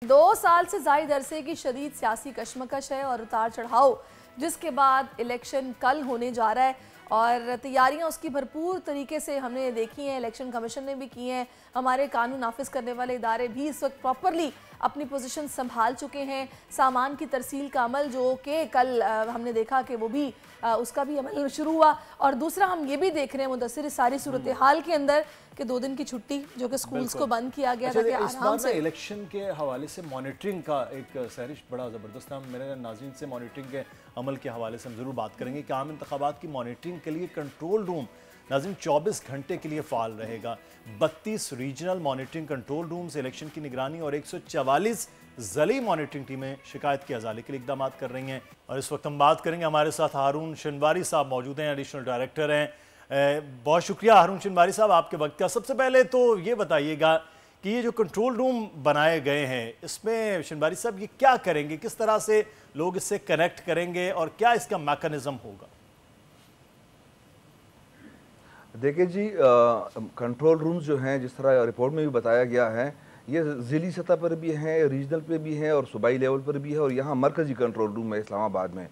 2 साल से जायद अरसे की शदीद सियासी कशमकश है और उतार चढ़ाव, जिसके बाद इलेक्शन कल होने जा रहा है और तैयारियां उसकी भरपूर तरीके से हमने देखी हैं। इलेक्शन कमीशन ने भी की हैं, हमारे कानून नाफिज करने वाले इदारे भी इस वक्त प्रॉपरली अपनी पोजीशन संभाल चुके हैं। सामान की तरसील का अमल जो कि कल हमने देखा कि वो भी उसका भी अमल शुरू हुआ। और दूसरा हम ये भी देख रहे हैं मुदस्सिर इस सारी सूरत हाल के अंदर कि 2 दिन की छुट्टी जो कि स्कूल्स को बंद किया गया था कि आराम से इलेक्शन के हवाले से मॉनिटरिंग का एक सहरिश बड़ा ज़बरदस्त है। मेरे नाज़रीन से मॉनिटरिंग के अमल के हवाले से हम ज़रूर बात करेंगे कि आम इंतखाबात की मॉनिटरिंग के लिए कंट्रोल रूम नाज़रीन 24 घंटे के लिए फ़ाल रहेगा। 32 regional monitoring control rooms election की निगरानी और 144 ज़ली मॉनिटरिंग टीमें शिकायत के अजाले के लिए इक़दाम कर रही हैं। और इस वक्त हम बात करेंगे, हमारे साथ हारून शनवारी साहब मौजूद हैं, एडिशनल डायरेक्टर हैं। बहुत शुक्रिया हारून शनवारी साहब आपके वक्त का। सबसे पहले तो ये बताइएगा कि ये जो कंट्रोल रूम बनाए गए हैं इसमें शनवारी साहब ये क्या करेंगे, किस तरह से लोग इससे कनेक्ट करेंगे और क्या इसका मैकेनिज्म होगा? देखिए जी, कंट्रोल रूम्स जो हैं जिस तरह रिपोर्ट में भी बताया गया है, ये ज़िली सतह पर भी हैं, रीजनल पे भी हैं और सूबाई लेवल पर भी है और यहाँ मरकज़ी कंट्रोल रूम है इस्लामाबाद में।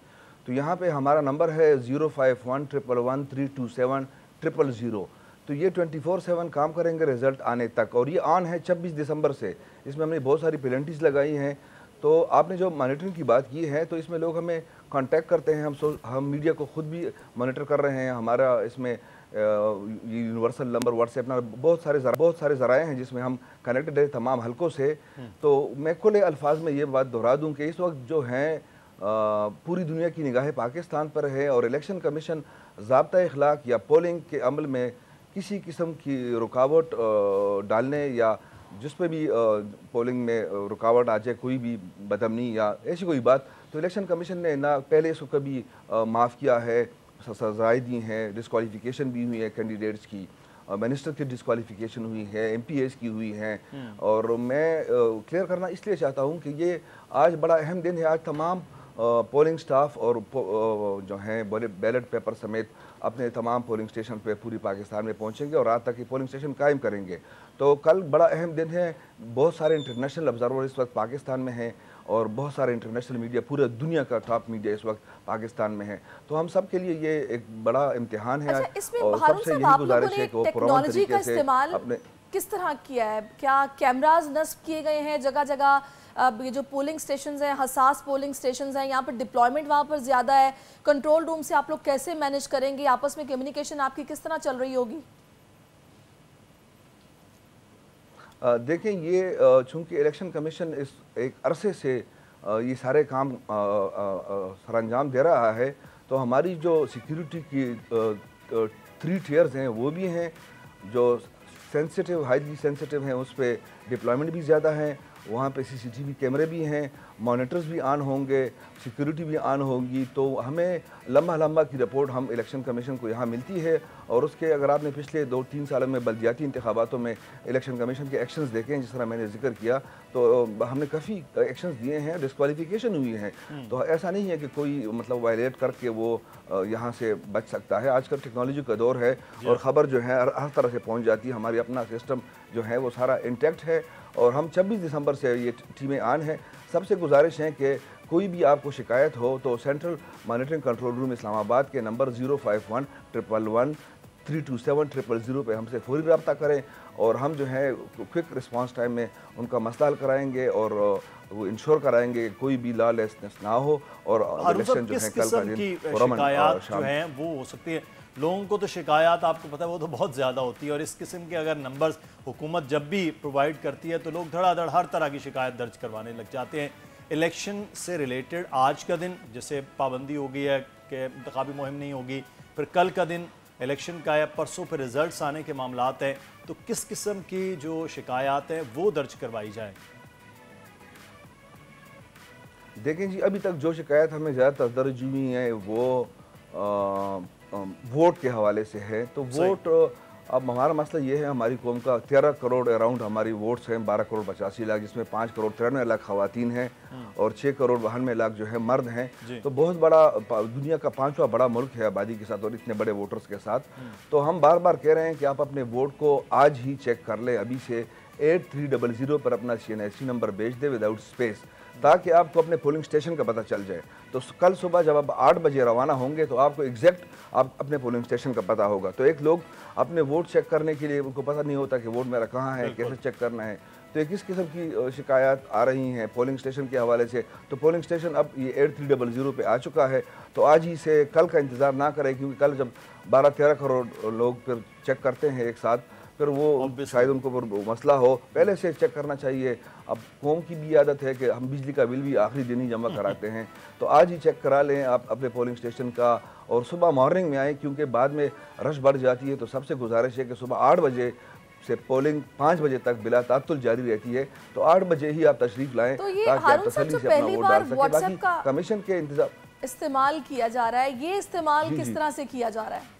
तो यहाँ पे हमारा नंबर है 05111327000। तो ये 24/7 काम करेंगे रिज़ल्ट आने तक और ये ऑन है 26 दिसंबर से। इसमें हमने बहुत सारी पेनल्टीज़ लगाई हैं। तो आपने जो मॉनिटरिंग की बात की है तो इसमें लोग हमें कांटेक्ट करते हैं, हम मीडिया को खुद भी मॉनिटर कर रहे हैं। हमारा इसमें यूनिवर्सल नंबर व्हाट्सएप नंबर बहुत सारे ज़राए हैं जिसमें हम कनेक्टेड है तमाम हलकों से। तो मैं खुले अल्फाज में ये बात दोहरा दूँ कि इस वक्त जो हैं पूरी दुनिया की निगाहें पाकिस्तान पर है और इलेक्शन कमीशन ज़ाब्ता इखलाक या पोलिंग के अमल में किसी किस्म की रुकावट डालने या जिस पे भी पोलिंग में रुकावट आ जाए, कोई भी बदअमनी या ऐसी कोई बात, तो इलेक्शन कमीशन ने ना पहले इसको कभी माफ़ किया है, सजाएँ दी हैं, डिस्क्वालिफिकेशन भी हुई है कैंडिडेट्स की, मिनिस्टर की डिस्क्वालिफिकेशन हुई है, MPAs की हुई हैं। और मैं क्लियर करना इसलिए चाहता हूँ कि ये आज बड़ा अहम दिन है। आज तमाम पोलिंग स्टाफ और जो हैं बैलेट पेपर समेत अपने तमाम पोलिंग स्टेशन पे पूरी पाकिस्तान में पहुंचेंगे और रात तक ये पोलिंग स्टेशन कायम करेंगे। तो कल बड़ा अहम दिन है। बहुत सारे इंटरनेशनल ऑब्जर्वर इस वक्त पाकिस्तान में हैं और बहुत सारे इंटरनेशनल मीडिया, पूरे दुनिया का टॉप मीडिया इस वक्त पाकिस्तान में है। तो हम सब के लिए ये एक बड़ा इम्तिहान है। और सबसे यही गुजारिश है कि वो पुरअमन तरीके से अपने किस तरह किया है? क्या कैमरास नस्ब किए गए हैं जगह जगह? अब ये जो पोलिंग स्टेशंस हैं, हसास पोलिंग स्टेशंस हैं, यहाँ पर डिप्लॉयमेंट वहाँ पर ज़्यादा है। कंट्रोल रूम से आप लोग कैसे मैनेज करेंगे? आपस में कम्युनिकेशन आपकी किस तरह चल रही होगी? देखें, ये चूँकि इलेक्शन कमीशन इस एक अरसे से ये सारे काम सरअंजाम दे रहा है, तो हमारी जो सिक्योरिटी की 3 टियर्स हैं वो भी हैं। जो सेंसिटिव, हाईली सेंसिटिव हैं उस पर डिप्लॉयमेंट भी ज़्यादा है। वहाँ पे CCTV कैमरे भी हैं, मॉनिटर्स भी ऑन होंगे, सिक्योरिटी भी ऑन होगी। तो हमें लम्हा की रिपोर्ट हम इलेक्शन कमीशन को यहाँ मिलती है और उसके अगर आपने पिछले 2-3 सालों में बल्दियाती इंतखाबातों में इलेक्शन कमीशन के एक्शंस देखे हैं, जिस तरह मैंने जिक्र किया, तो हमने काफ़ी एक्शंस दिए हैं, डिस्क्वालिफिकेशन हुई है। तो ऐसा नहीं है कि कोई मतलब वायलेट करके वो यहाँ से बच सकता है। आजकल टेक्नोलॉजी का दौर है और ख़बर जो है हर तरह से पहुँच जाती है। हमारी अपना सिस्टम जो है वो सारा इंटैक्ट है और हम 26 दिसंबर से ये टीमें ऑन हैं। सबसे गुजारिश है कि कोई भी आपको शिकायत हो तो central monitoring control room Islamabad के नंबर 05111132700 पे हमसे फौरी रब्ता करें और हम जो है क्विक रिस्पांस टाइम में उनका मसला हल कराएंगे और वो इंश्योर कराएंगे कोई भी लॉलेसनेस ना हो। और इलेक्शन जो है कल का दिन शिकायत जो है वो हो सकती है। लोगों को तो शिकायत आपको पता है वो तो बहुत ज़्यादा होती है और इस किस्म के अगर नंबर्स हुकूमत जब भी प्रोवाइड करती है तो लोग धड़ाधड़ हर तरह की शिकायत दर्ज करवाने लग जाते हैं। इलेक्शन से रिलेटेड आज का दिन जैसे पाबंदी हो गई है कि इंतखाबी मुहिम नहीं होगी, फिर कल का दिन इलेक्शन का है, परसों फिर रिजल्ट्स आने के मामलात हैं, तो किस किस्म की जो शिकायत हैं वो दर्ज करवाई जाए? देखें जी, अभी तक जो शिकायत हमें ज़्यादातर दर्ज हुई है वो वोट के हवाले से है। तो वोट, अब हमारा मसला ये है, हमारी कौम का 13 करोड़ अराउंड हमारी वोट्स हैं, 12 करोड़ 85 लाख, जिसमें 5 करोड़ 93 लाख खवातीन हैं और 6 करोड़ 92 लाख जो है मर्द हैं। तो बहुत बड़ा, दुनिया का 5वां बड़ा मुल्क है आबादी के साथ और इतने बड़े वोटर्स के साथ। तो हम बार बार कह रहे हैं कि आप अपने वोट को आज ही चेक कर लें, अभी से 8300 पर अपना CNSC नंबर भेज दे विदाउट स्पेस, ताकि आपको अपने पोलिंग स्टेशन का पता चल जाए। तो कल सुबह जब आप 8 बजे रवाना होंगे तो आपको एग्जैक्ट आप अपने पोलिंग स्टेशन का पता होगा। तो एक लोग अपने वोट चेक करने के लिए उनको पता नहीं होता कि वोट मेरा कहाँ है, कैसे चेक करना है। तो एक इस किस्म की शिकायत आ रही हैं पोलिंग स्टेशन के हवाले से। तो पोलिंग स्टेशन अब ये 8300 पे आ चुका है। तो आज ही से कल का इंतज़ार ना करें, क्योंकि कल जब 12-13 करोड़ लोग फिर चेक करते हैं एक साथ, फिर वो शायद उनको मसला हो, पहले से चेक करना चाहिए। अब कौम की भी आदत है कि हम बिजली का बिल भी आखिरी दिन ही जमा कराते हैं, तो आज ही चेक करा लें आप अपने पोलिंग स्टेशन का, और सुबह मॉर्निंग में आएँ, क्योंकि बाद में रश बढ़ जाती है। तो सबसे गुजारिश है कि सुबह 8 बजे से पोलिंग 5 बजे तक बिला तातुल जारी रहती है, तो 8 बजे ही आप तशरीफ लाएं, तो ये ताकि आप तसल्ली से अपना वोट डाल सकें। बाकी का कमीशन के इंतजाम इस्तेमाल किया जा रहा है, ये इस्तेमाल किस तरह से किया जा रहा है?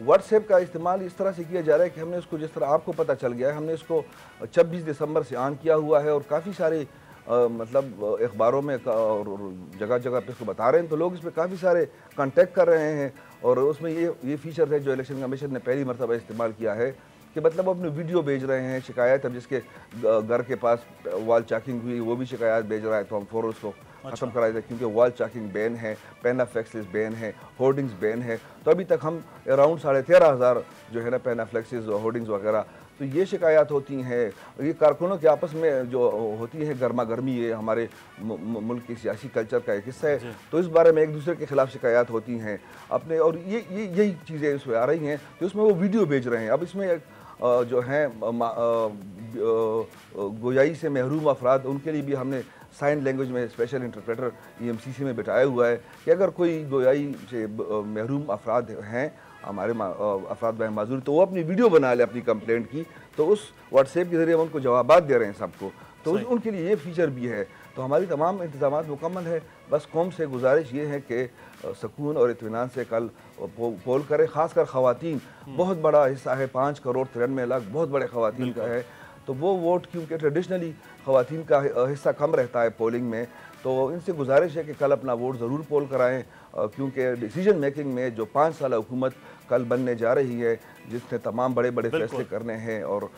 व्हाट्सएप का इस्तेमाल इस तरह से किया जा रहा है कि हमने उसको, जिस तरह आपको पता चल गया है, हमने इसको 26 दिसंबर से ऑन किया हुआ है, और काफ़ी सारे मतलब अखबारों में और जगह जगह पे इसको बता रहे हैं। तो लोग इस पर काफ़ी सारे कांटेक्ट कर रहे हैं, और उसमें ये फीचर है जो इलेक्शन कमीशन ने पहली मरतबा इस्तेमाल किया है कि मतलब अपने वीडियो भेज रहे हैं शिकायत। अब जिसके घर के पास वॉल चैकिंग हुई वो भी शिकायत भेज रहा है, तो हम फ़ौरन उसको ख़त्म कराए थे, क्योंकि वॉल चैकिंग बैन है, पेनाफ्लेक्सिस बैन है, होर्डिंग्स बैन है। तो अभी तक हम अराउंड 13,500 जो है ना पेनाफ्लेक्सिस होर्डिंग्स वगैरह, तो ये शिकायत होती हैं। ये कारकुनों के आपस में जो होती है गर्मा गर्मी, ये हमारे मुल्क की सियासी कल्चर का एक हिस्सा है। तो इस बारे में एक दूसरे के खिलाफ शिकायत होती हैं अपने, और यही चीज़ें इसमें आ रही हैं। तो इसमें वो वीडियो भेज रहे हैं। अब इसमें जो हैं गोयाई से महरूम अफराद, उनके लिए भी हमने साइन लैंग्वेज में स्पेशल इंटरप्रेटर EMCC में बिठाया हुआ है कि अगर कोई गोयाई से महरूम अफराद हैं, हमारे अफराद भाई माजूर, तो वो अपनी वीडियो बना ले अपनी कंप्लेंट की, तो उस व्हाट्सएप के ज़रिए हम उनको जवाबात दे रहे हैं सबको। तो उनके लिए ये फीचर भी है। तो हमारी तमाम इंतजाम मुकम्मल है। बस कौम से गुजारिश ये है कि सुकून और इत्मीनान से कल पोल करें। ख़ासकर ख़वातीन, बहुत बड़ा हिस्सा है, 5 करोड़ 93 लाख बहुत बड़े ख़वातीन का है। तो वो वोट, क्योंकि ट्रेडिशनली ख़वातीन का हिस्सा कम रहता है पोलिंग में, तो इनसे गुजारिश है कि कल अपना वोट ज़रूर पोल कराएं, क्योंकि डिसीजन मेकिंग में जो 5 साल हुकूमत कल बनने जा रही है, जिसने तमाम बड़े बड़े फैसले करने हैं, और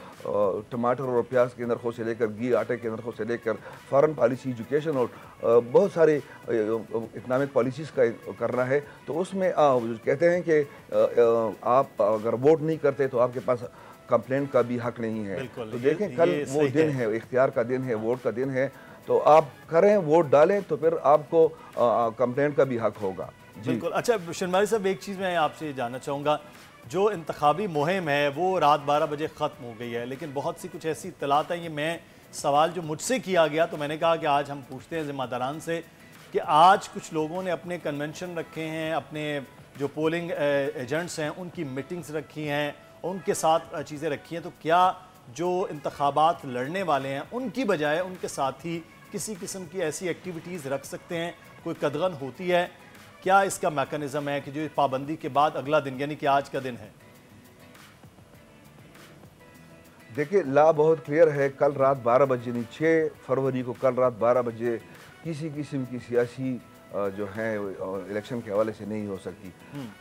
टमाटर और प्याज के नरखों से लेकर घी आटे के नरखों से लेकर फॉरेन पॉलिसी, एजुकेशन और बहुत सारे इकनॉमिक पॉलिसीज़ का करना है। तो उसमें कहते हैं कि आप अगर वोट नहीं करते तो आपके पास कंप्लेंट का भी हक नहीं है। तो देखें कल वो दिन है, इख्तियार का दिन है, वोट का दिन है, तो आप करें, वोट डालें, तो फिर आपको कंप्लेंट का भी हक होगा। बिल्कुल। अच्छा शनवारी साहब, एक चीज़ मैं आपसे जानना चाहूँगा, जो इंतखाबी मुहिम है वो रात 12 बजे ख़त्म हो गई है, लेकिन बहुत सी कुछ ऐसी इत्तलात हैं, ये मैं सवाल जो मुझसे किया गया, तो मैंने कहा कि आज हम पूछते हैं ज़िम्मेदारान से कि आज कुछ लोगों ने अपने कन्वेंशन रखे हैं, अपने जो पोलिंग एजेंट्स हैं उनकी मीटिंग्स रखी हैं, उनके साथ चीज़ें रखी हैं, तो क्या जो इंतखाबात लड़ने वाले हैं उनकी बजाय उनके साथी किसी किस्म की ऐसी एक्टिविटीज़ रख सकते हैं? कोई कदगन होती है क्या? इसका मैकेनिज्म है कि जो पाबंदी के बाद अगला दिन यानी कि आज का दिन है? देखिए ला बहुत क्लियर है। कल रात 12 बजे यानी 6 फरवरी को कल रात 12 बजे किसी किस्म की सियासी जो है इलेक्शन के हवाले से नहीं हो सकती।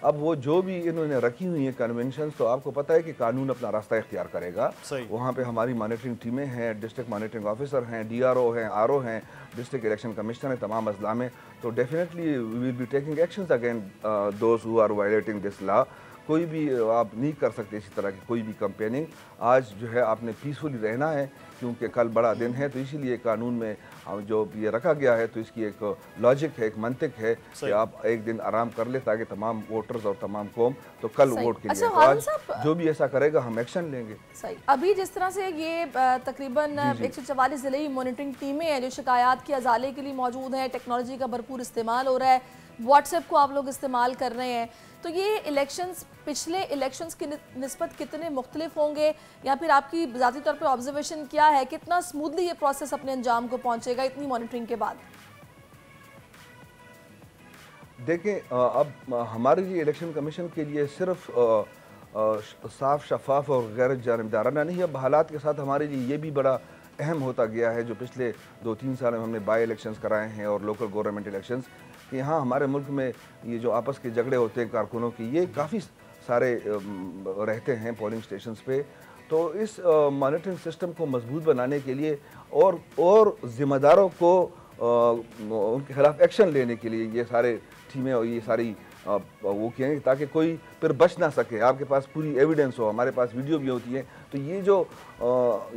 अब वो जो भी इन्होंने रखी हुई हैं कन्वेंशन, तो आपको पता है कि कानून अपना रास्ता इख्तियार करेगा। वहाँ पे हमारी मॉनिटरिंग टीमें हैं, डिस्ट्रिक्ट मॉनिटरिंग ऑफिसर हैं, DRO हैं, RO हैं, डिस्ट्रिक्ट इलेक्शन कमिश्नर हैं, तमाम अजला में। तो definitely we will be taking actions against those who are violating this law. कोई भी आप नहीं कर सकते इसी तरह की कोई भी कंपेनिंग। आज जो है आपने पीसफुली रहना है, क्योंकि कल बड़ा दिन है, तो इसीलिए कानून में जो ये रखा गया है, तो इसकी एक लॉजिक है, एक मंतिक है कि आप एक दिन आराम कर ले, ताकि तमाम वोटर्स और तमाम कौम तो कल वोट के लिए। तो आज जो भी ऐसा करेगा हम एक्शन लेंगे। सही। अभी जिस तरह से ये तकरीबन 144 ज़िले की मॉनिटरिंग टीमें हैं जो शिकायत के अजाले के लिए मौजूद हैं, टेक्नोलॉजी का भरपूर इस्तेमाल हो रहा है, व्हाट्सएप को आप लोग इस्तेमाल कर रहे हैं, तो ये इलेक्शंस पिछले इलेक्शंस की निस्बत कितने मुख्तलिफ होंगे, या फिर आपकी ज़ाती तौर पे ऑब्जर्वेशन क्या है, कितना स्मूथली ये प्रोसेस अपने अंजाम को पहुंचेगा इतनी मॉनिटरिंग के बाद? देखें अब हमारे लिए इलेक्शन कमीशन के लिए सिर्फ साफ शफाफ और गैर जानिबदाराना नहीं, अब हालात के साथ हमारे लिए ये भी बड़ा अहम होता गया है। जो पिछले 2-3 साल में हमने बाई इलेक्शंस कराए हैं और लोकल गवर्नमेंट इलेक्शंस, कि यहाँ हमारे मुल्क में ये जो आपस के झगड़े होते हैं कारकुनों की, ये काफ़ी सारे रहते हैं पोलिंग स्टेशंस पे। तो इस मॉनिटरिंग सिस्टम को मजबूत बनाने के लिए और जिम्मेदारों को उनके खिलाफ एक्शन लेने के लिए ये सारे टीमें और ये सारी वो किए ताकि कोई फिर बच ना सके। आपके पास पूरी एविडेंस हो, हमारे पास वीडियो भी होती है। तो ये जो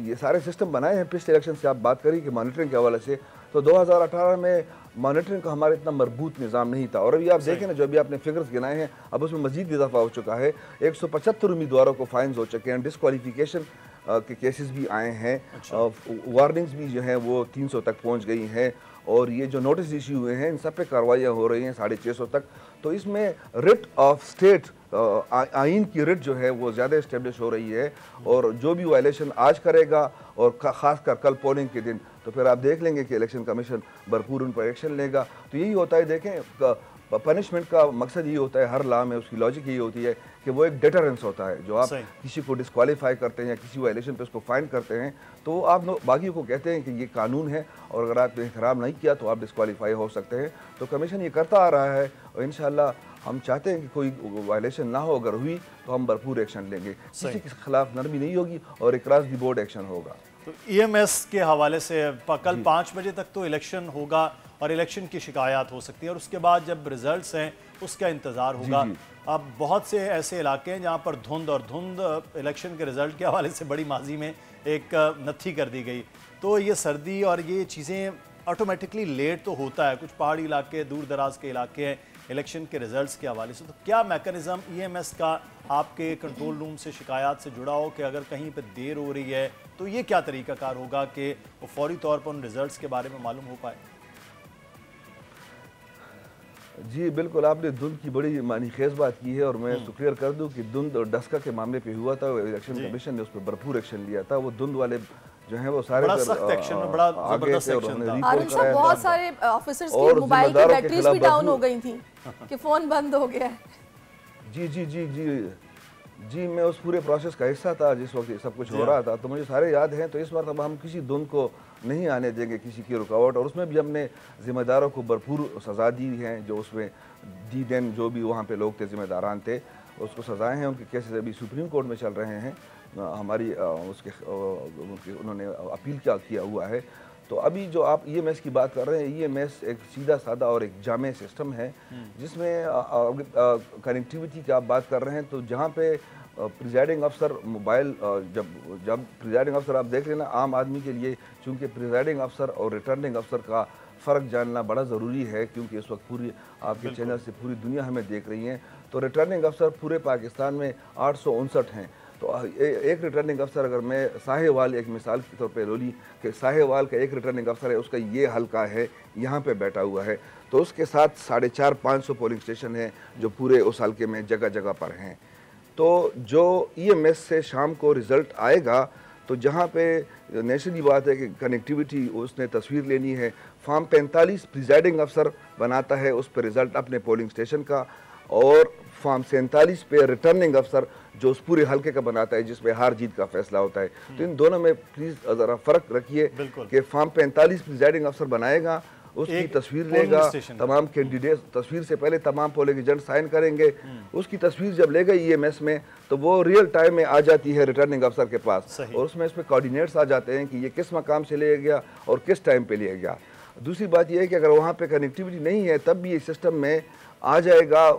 ये सारे सिस्टम बनाए हैं पिछले इलेक्शन से, आप बात करी कि मॉनिटरिंग के हवाले से, तो 2018 में मॉनिटरिंग का हमारा इतना मजबूत निज़ाम नहीं था। और अभी आप देखें ना, जो अभी आपने फिगर्स गिनाए हैं, अब उसमें मजीद इजाफा हो चुका है। 175 उम्मीदवारों को फाइन्स हो चुके हैं, डिस्क्वालिफिकेशन के केसेस भी आए हैं, वार्निंग्स भी जो हैं वो 300 तक पहुंच गई हैं, और ये जो नोटिस इशू हुए हैं इन सब पे कार्रवाइयाँ हो रही हैं 650 तक। तो इसमें रिट ऑफ स्टेट, आइन की रिट जो है वो ज़्यादा इस्टेब्लिश हो रही है। और जो भी वायलेशन आज करेगा और ख़ासकर कल पोलिंग के दिन, तो फिर आप देख लेंगे कि इलेक्शन कमीशन भरपूर उन पर एक्शन लेगा। तो यही होता है, देखें पनिशमेंट का मकसद ये होता है, हर लॉ में उसकी लॉजिक यही होती है कि वो एक डेटरेंस होता है। जो आप किसी को डिस्क्वालीफाई करते हैं या किसी वायलेशन पे उसको फाइन करते हैं, तो आप बाकी को कहते हैं कि ये कानून है और अगर आपने एहतराम नहीं किया तो आप डिस्क्वालीफाई हो सकते हैं। तो कमीशन ये करता आ रहा है और इंशाल्लाह हम चाहते हैं कि कोई वायलेशन ना हो, अगर हुई तो हम भरपूर एक्शन लेंगे, किसी के खिलाफ नरमी नहीं होगी और अक्रॉस द बोर्ड एक्शन होगा। तो ईएमएस के हवाले से कल 5 बजे तक तो इलेक्शन होगा और इलेक्शन की शिकायत हो सकती है, और उसके बाद जब रिजल्ट्स हैं उसका इंतज़ार होगा। अब बहुत से ऐसे इलाके हैं जहाँ पर धुंध इलेक्शन के रिजल्ट के हवाले से बड़ी माजी में एक नत्थी कर दी गई। तो ये सर्दी और ये चीज़ें ऑटोमेटिकली लेट तो होता है, कुछ पहाड़ी इलाके, दूर दराज के इलाके हैं इलेक्शन के रिजल्ट्स के हवाले से। तो क्या मैकेनिज़्म ईएमएस का आपके कंट्रोल रूम से शिकायत से जुड़ा हो कि अगर कहीं पर देर हो रही है तो ये क्या तरीक़ाकार होगा कि वो फौरी तौर पर उन रिजल्ट्स के बारे में मालूम हो पाए? जी बिल्कुल, आपने धुंध की बड़ी मानी खेज बात की है, और मैं इसको क्लियर कर दूं कि धुंध और डस्का के मामले पे हुआ था, इलेक्शन कमीशन ने उस पर भरपूर एक्शन लिया था। वो धुंध वाले जो हैं वो सारे बड़ा सख्त एक्शन, बड़ा जबरदस्त एक्शन था। आरिफ साहब, बहुत सारे ऑफिसर्स की मोबाइल की बैटरीज भी डाउन हो गई थी कि फोन बंद हो गया है। जी जी जी जी जी, मैं उस पूरे प्रोसेस का हिस्सा था जिस वक्त ये सब कुछ हो रहा था, तो मुझे सारे याद हैं। तो इस बार अब हम किसी धुंध को नहीं आने देंगे, किसी की रुकावट, और उसमें भी हमने जिम्मेदारों को भरपूर सज़ा दी हैं। जो उसमें डी डेन जो भी वहाँ पे लोग थे, जिम्मेदारान थे, उसको सज़ाएँ हैं। उनके केसेस अभी सुप्रीम कोर्ट में चल रहे हैं, हमारी उन्होंने अपील किया हुआ है। तो अभी जो आप ईएमएस की बात कर रहे हैं, ईएमएस एक सीधा सादा और एक जामे सिस्टम है जिसमें कनेक्टिविटी की आप बात कर रहे हैं। तो जहाँ पे प्रिजाइडिंग अफसर मोबाइल, जब प्रिजाइडिंग अफसर, आप देख लेना, आम आदमी के लिए चूँकि प्रिजाइडिंग अफसर और रिटर्निंग अफसर का फ़र्क जानना बड़ा ज़रूरी है, क्योंकि इस वक्त पूरी आपके चैनल से पूरी दुनिया हमें देख रही है। तो रिटर्निंग अफसर पूरे पाकिस्तान में 859 हैं। तो एक रिटर्निंग अफसर, अगर मैं साहेवाल एक मिसाल के तौर पे लोली कि साहेवाल का एक रिटर्निंग अफसर है, उसका ये हल्का है, यहाँ पे बैठा हुआ है, तो उसके साथ 450-500 पोलिंग स्टेशन हैं जो पूरे उस हल्के में जगह जगह पर हैं। तो जो ईएमएस से शाम को रिज़ल्ट आएगा, तो जहाँ पे नेशनली बात है कि कनेक्टिविटी, उसने तस्वीर लेनी है, फॉर्म 45 प्रिजाइडिंग अफसर बनाता है उस पर रिज़ल्ट अपने पोलिंग स्टेशन का, और फॉर्म 47 पे रिटर्निंग अफसर जो उस पूरे हल्के का बनाता है जिसमें हार जीत का फैसला होता है। तो इन दोनों में प्लीज़ ज़रा फ़र्क रखिए कि फॉर्म 45 प्रिजाइडिंग अफसर बनाएगा, उसकी तस्वीर लेगा, तमाम कैंडिडेट, तस्वीर से पहले तमाम पोलिंग एजेंट साइन करेंगे, उसकी तस्वीर जब लेगा ईएमएस में तो वो रियल टाइम में आ जाती है रिटर्निंग अफसर के पास, और उसमें कोऑर्डिनेट्स आ जाते हैं कि ये किस मकाम से लिया गया और किस टाइम पे लिया गया। दूसरी बात यह है कि अगर वहाँ पे कनेक्टिविटी नहीं है तब भी ये सिस्टम में आ जाएगा,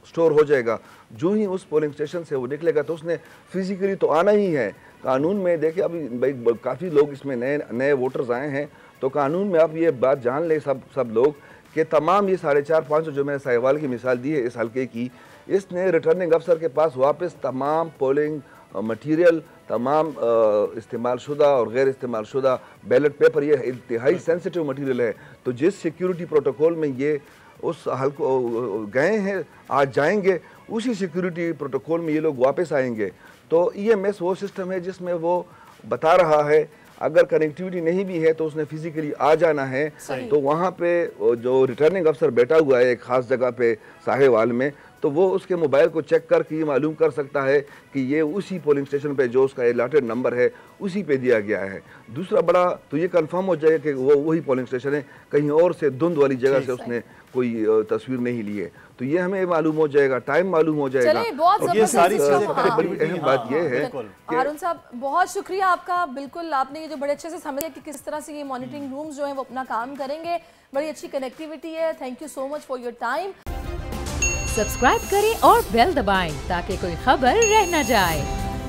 स्टोर हो जाएगा। जो ही उस पोलिंग स्टेशन से वो निकलेगा तो उसने फिजिकली तो आना ही है। कानून में देखिए, अभी भाई काफ़ी लोग इसमें नए वोटर्स आए हैं, तो कानून में आप ये बात जान लें सब लोग कि तमाम ये 450-500 जो मैंने साहिवाल की मिसाल दी है इस हल्के की, इसने रिटर्निंग अफसर के पास वापस तमाम पोलिंग मटीरियल, तमाम इस्तेमाल शुदा और गैर इस्तेमाल शुदा बैलेट पेपर, ये इंतहाई सेंसिटिव मटीरियल है। तो जिस सिक्योरिटी प्रोटोकॉल में ये उस हल्को गए हैं, आज जाएंगे, उसी सिक्योरिटी प्रोटोकॉल में ये लोग वापस आएंगे। तो ईएमएस वो सिस्टम है जिसमें वो बता रहा है अगर कनेक्टिविटी नहीं भी है तो उसने फिजिकली आ जाना है। तो वहाँ पे जो रिटर्निंग अफसर बैठा हुआ है एक ख़ास जगह पे साहेवाल में, तो वो उसके मोबाइल को चेक करके ये मालूम कर सकता है कि ये उसी पोलिंग स्टेशन पे जो उसका अलॉटेड नंबर है उसी पे दिया गया है। दूसरा बड़ा तो ये कंफर्म हो जाएगा कि वो वही पोलिंग स्टेशन है, कहीं और से धुंध वाली जगह से उसने कोई तस्वीर नहीं ली है। तो ये हमें मालूम हो जाएगा, टाइम मालूम हो जाएगा। बहुत ये सारी चीजें बड़ी अहम बात ये है। हारून साहब बहुत शुक्रिया आपका, बिल्कुल आपने ये जो बड़े अच्छे से समझा कि किस तरह से ये मॉनिटरिंग रूम्स जो हैं वो अपना काम करेंगे। बड़ी अच्छी कनेक्टिविटी है। Thank you so much for your time. Subscribe करें और बेल दबाएं ताकि कोई खबर रह न जाए।